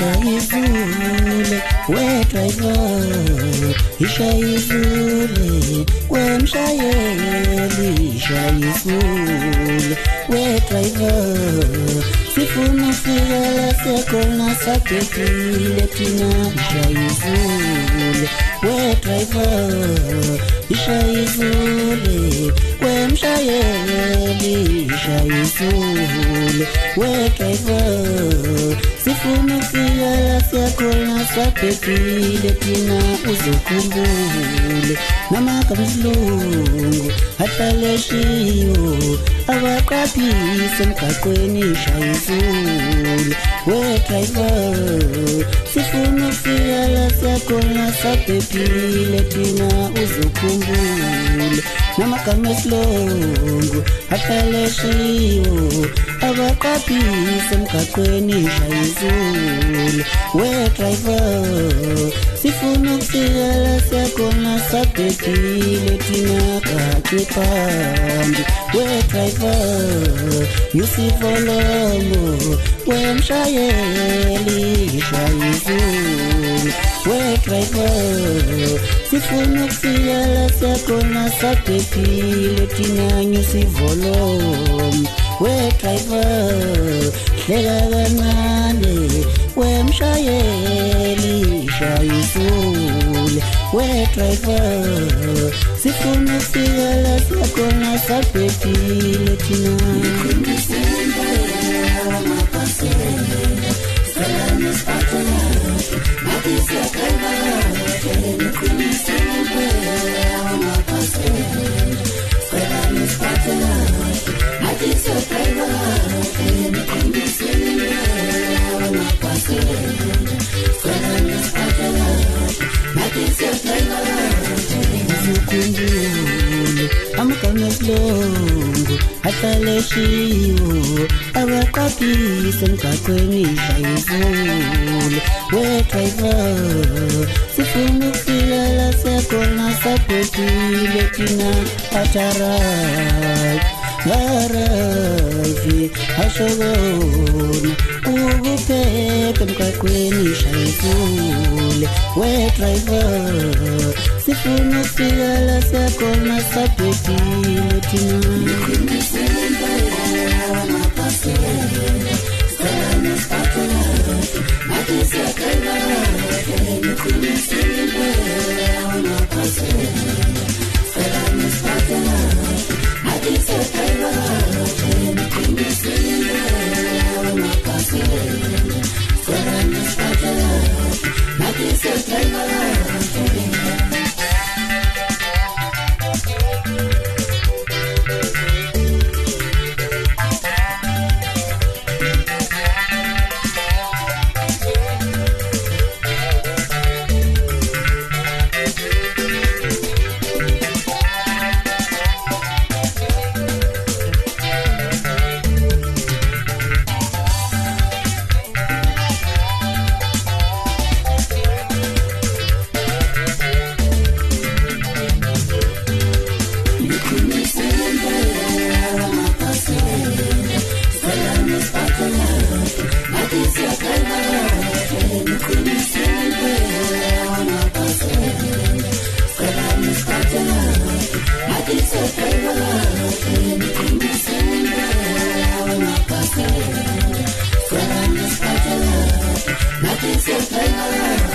ishayizule we-driver, ishayizule wemshayeli, ishayizule we-driver. Sifuna ufika la sekhona saphephile thina, ishayizule we-driver, ishayizule wemshayeli, ishayizule we-driver. Sifuna ufika la sekhona saphephile thina, uzokhumbule namakamzilungu ahlaleshiwo abaqaphise emgaqweni, ishayizule we-driver. Sifuna ufika la sekhona saphephile thina, uzokhumbule namagama esilungu ahlaleshiwo abaqaphise emgaqweni, ishayizule we-driver. Sifuna ukufika la sekhona saphephile thina, kake phambi we-driver. Yusivolomo wemshayeli, ishayizule we-driver. Sifuna ukufika la sekhona saphephile thina, nyusivolomo we-driver. Hleka kancane wemshayeli, ishayizule we-driver. Sifuna ufika la sekhona saphephile thina, uzokhumbule amagama esilungu ahlaleshiwo abaqaphise emgaqweni, ishayizule we-driver. Sifuna ukufika la sekhona saphephile thina, ngarayivi ashokona ukuphepha emgaqweni, ishayizule we-driver. Sifuna ukufika la sekhona saphephile thina, Not